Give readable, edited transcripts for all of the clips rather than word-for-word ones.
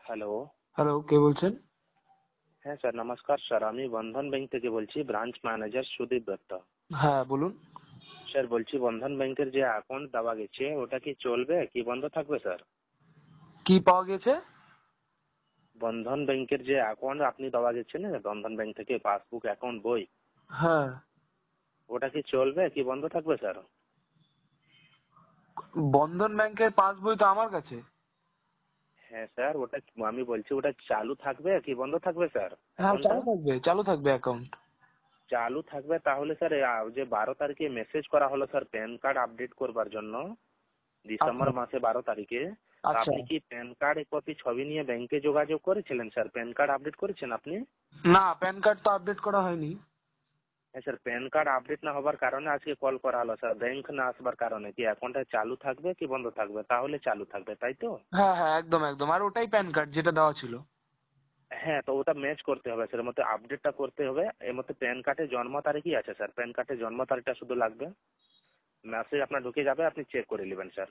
Hello. Hello, কে বলছেন? হ্যাঁ sir, নমস্কার স্যার। আমি বন্ধন ব্যাংক থেকে বলছি, ব্রাঞ্চ ম্যানেজার সুদীপ দত্ত। হ্যাঁ, বলুন। স্যার বলছি, বন্ধন ব্যাংকের যে অ্যাকাউন্ট দেওয়া গেছে ওটা কি চলবে কি বন্ধ থাকবে স্যার? কি পাওয়া গেছে? বন্ধন ব্যাংকের যে অ্যাকাউন্ট আপনি দেওয়া গেছে না, বন্ধন ব্যাংক থেকে পাসবুক অ্যাকাউন্ট বই, হ্যাঁ, ওটা কি চলবে কি বন্ধ থাকবে স্যার? বন্ধন ব্যাংকের পাসবই তো আমার কাছে। হ্যাঁ স্যার, ওটা আমি বলছি ওটা চালু থাকবে কি বন্ধ থাকবে স্যার হ্যাঁ, অ্যাকাউন্টটা? চালু থাকবে অ্যাকাউন্ট। চালু থাকবে তাহলে স্যার যে 12 তারিখে মেসেজ করা হলো স্যার প্যান কার্ড আপডেট করবার জন্য, আচ্ছা, ডিসেম্বর মাসে 12 তারিখে। তা আচ্ছা। আপনি কি প্যান কার্ড কপি ছবি নিয়ে ব্যাংকে যোগাযোগ করেছিলেন স্যার? প্যান কার্ড আপডেট করেছেন আপনি? না, প্যান কার্ড তো আপডেট করা হয়নি। হ্যাঁ স্যার, প্যান কার্ড আপডেট না হবার কারণে আজকে কল করা হলো স্যার, ব্যাংক না আসবার কারণে। কি অ্যাকাউন্টটা চালু থাকবে কি বন্ধ থাকবে? তাহলে চালু থাকবে, তাই তো? হ্যাঁ, হ্যাঁ, একদম একদম। আর ওটাই প্যান কার্ড যেটা দেওয়া ছিল। হ্যাঁ, তো ওটা ম্যাচ করতে হবে স্যার, এর মধ্যে আপডেটটা করতে হবে। এর মধ্যে প্যান কার্ডে জন্ম তারিখই আছে স্যার, প্যান কার্ডে জন্ম তারিখটা শুধু লাগবে। মেসেজ আপনার ঢুকে যাবে, আপনি চেক করে নেবেন স্যার।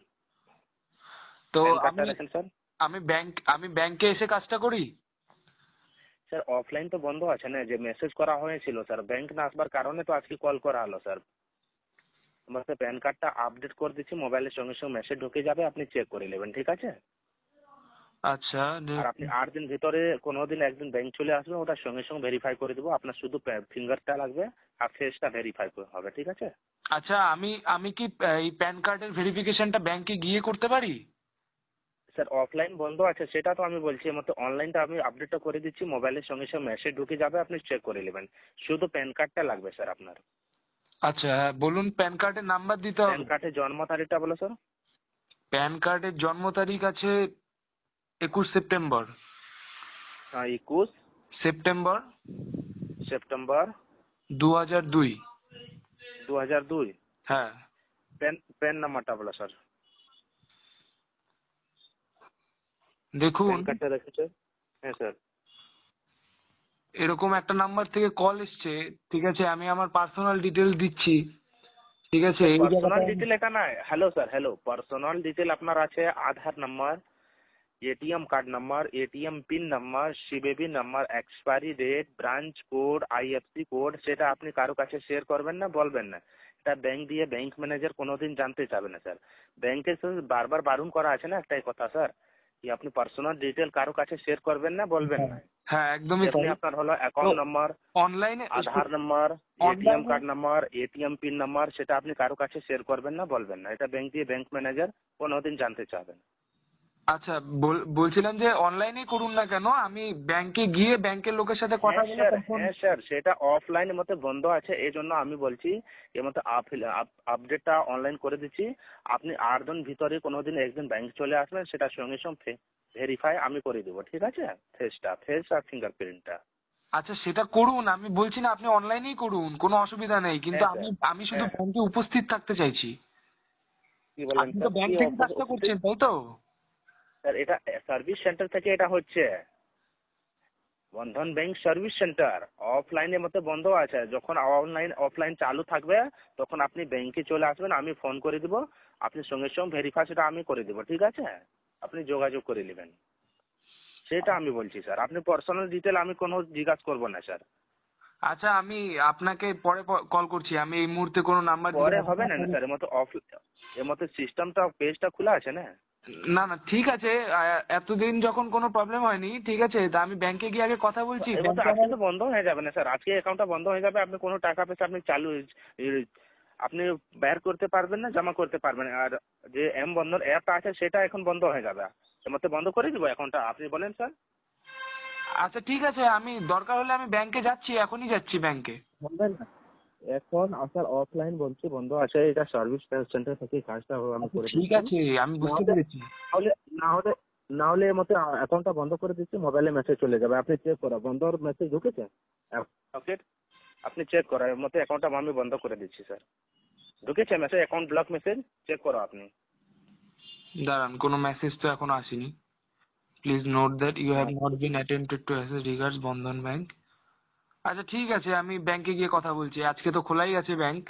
তো প্যান কার্ডটা আমি রাখেন স্যার। আমি ব্যাংকে এসে কাজটা করি? স্যার অফলাইন তো বন্ধ আছে না, যে মেসেজ করা হয়েছিল স্যার, ব্যাংক না আসবার কারণে তো আজকে কল করা হলো স্যার। আমার প্যান কার্ডটা আপডেট করে দিচ্ছি, মোবাইলের সঙ্গে সঙ্গে মেসেজ ঢুকে যাবে, আপনি চেক করে নেবেন, ঠিক আছে? আচ্ছা, আর আপনি 8 দিন ভিতরে কোনোদিন একদিন ব্যাংক চলে আসবেন, ওটার সঙ্গে সঙ্গে ভেরিফাই করে দেবো। আপনার শুধু ফিঙ্গারটা লাগবে আর ফেসটা ভেরিফাই হবে, ঠিক আছে? আচ্ছা। আমি আমি কি এই প্যান কার্ডের ভেরিফিকেশনটা ব্যাংকে গিয়ে করতে পারি? স্যার অফলাইন বন্ধ আছে সেটা তো আমি বলছি, এর মধ্যে অনলাইনটা আমি আপডেটটা করে দিচ্ছি, মোবাইলের সঙ্গে সঙ্গে মেসেজ ঢুকে যাবে, আপনি চেক করে নেবেন। শুধু প্যান কার্ডটা লাগবে স্যার আপনার। আচ্ছা, হ্যাঁ, বলুন। প্যান কার্ডের নাম্বার দিতে প্যান হবে? কার্ডের জন্ম তারিখটা বলো স্যার। প্যান কার্ডের জন্ম তারিখ আছে 21 সেপ্টেম্বর। হ্যাঁ, 21 সেপ্টেম্বর সেপ্টেম্বর 2002। 2002। হ্যাঁ, প্যান প্যান নাম্বারটা বলো স্যার। দেখুন। প্যান কার্ডটা রেখেছে? হ্যাঁ স্যার। এরকম একটা নাম্বার থেকে কল এসছে। ঠিক আছে, আমি আমার পার্সোনাল ডিটেলস দিচ্ছি। ঠিক আছে, স্যার এই পার্সোনাল জায়গাটা ডিটেল এটা নয়। Hello sir, hello, personal detail আপনার আছে Aadhaar number, ATM card number, ATM pin number, CVV number, expiry date, branch code, IFC code. সেটা আপনি কারো কাছে শেয়ার করবেন না, বলবেন না। এটা ব্যাংক দিয়ে ব্যাংক ম্যানেজার কোনোদিন জানতে চাবে না স্যার। ব্যাংকের সাথে বারবার বারণ করা আছে না একটাই কথা স্যার, কি আপনি পার্সোনাল ডিটেল কারো কাছে শেয়ার করবেন না, বলবেন হ্যাঁ, না। হ্যাঁ, একদমই যেমনি তাই। আপনার হলো তো অ্যাকাউন্ট নাম্বার, অনলাইনে আধার নাম্বার, এটিএম অনলাইনে card number, ATM pin number, সেটা আপনি কারো কাছে শেয়ার করবেন না, বলবেন না। এটা ব্যাংক দিয়ে ব্যাংক ম্যানেজার কোনোদিন জানতে চাবেন। আচ্ছা, বলছিলাম যে অনলাইনে করুন না কেন, আমি ব্যাংকে গিয়ে ব্যাংকের লোকের সাথে কথা হ্যাঁ বলে স্যার, তখন। হ্যাঁ স্যার, সেটা অফলাইনের মধ্যে বন্ধ আছে, এই জন্য আমি বলছি এর মধ্যে আপডেটটা অনলাইন করে দিচ্ছি। আপনি 8 দিন ভিতরে কোনোদিন একদিন ব্যাংক চলে আসবেন, সেটা সঙ্গে সঙ্গে ভেরিফাই আমি করে দেবো, ঠিক আছে? ফেস আর ফিঙ্গারপ্রিন্টটা। আচ্ছা, সেটা করুন, আমি বলছি না আপনি অনলাইনেই করুন, কোনো অসুবিধা নেই, কিন্তু হ্যাঁ আমি স্যার। আমি শুধু হ্যাঁ, ব্যাংকে উপস্থিত থাকতে চাইছি। কি বললেন আপনি তো স্যার? ব্যাংক কি থেকে কাজটা উপস্থিত? করছেন, তাই তো? স্যার এটা সার্ভিস সেন্টার থেকে এটা হচ্ছে, বন্ধন ব্যাংক সার্ভিস সেন্টার। অফলাইনের মধ্যে বন্ধ আছে, যখন অফলাইন চালু থাকবে তখন আপনি ব্যাংকে চলে আসবেন, আমি ফোন করে দিব, আপনি সঙ্গে সঙ্গে ভেরিফাই সেটা আমি করে দিব, ঠিক আছে? আপনি যোগাযোগ করে নেবেন, সেটা আমি বলছি স্যার। আপনি পার্সোনাল ডিটেল আমি কোনো জিজ্ঞাসা করবো না স্যার। আচ্ছা, আমি আপনাকে পরে কল করছি। আমি এই মুহূর্তে কোনো নাম্বার দিতে পরে পারবো হবে না না আপনাকে। স্যার, এর মধ্যে সিস্টেমটা পেজটা খোলা আছে না। না, না, ঠিক আছে। এতদিন যখন কোনো প্রবলেম হয়নি, ঠিক আছে, তা আমি ব্যাংকে গিয়ে আগে কথা বলছি। এর মধ্যে ব্যাংকে আজকে আমার। তো বন্ধ হয়ে যাবে না স্যার, আজকে অ্যাকাউন্টটা বন্ধ হয়ে যাবে, আপনি কোনো টাকা পয়সা আপনি আপনি বের করতে পারবেন না, জমা করতে পারবেন না। আর যে বন্ধন অ্যাপটা আছে সেটা এখন বন্ধ হয়ে যাবে, এর মধ্যে বন্ধ করে দিব অ্যাকাউন্টটা, আপনি বলেন স্যার। আচ্ছা, ঠিক আছে, আমি দরকার হলে আমি ব্যাংকে যাচ্ছি, এখনই যাচ্ছি ব্যাংকে। বলবেন না, এখন আপনার অফলাইন বলছি বন্ধ আছে, এটা সার্ভিস সেন্টার থেকে কাজটা আমি আচ্ছা, করে ঠিক দিচ্ছি। আছে, আমি না বুঝতে হলে পেরেছি। না হলে না হলে এর মধ্যে অ্যাকাউন্টটা বন্ধ করে দিচ্ছি, মোবাইলে মেসেজ চলে যাবে, আপনি চেক করা বন্ধর মেসেজ ঢুকেছে। ওকে, আপনি চেক করা, এর মধ্যে অ্যাকাউন্টটা আমি বন্ধ করে দিচ্ছি স্যার। ঢুকেছে message, account block message, check করো আপনি। দাঁড়ান, কোনো মেসেজ তো এখনো আসেনি। Please note that you have হ্যাঁ, not been attempted to access regards Bandhan bank. আচ্ছা, ঠিক আছে, আমি ব্যাংকে গিয়ে কথা বলছি। আজকে তো খোলাই আছে ব্যাংক।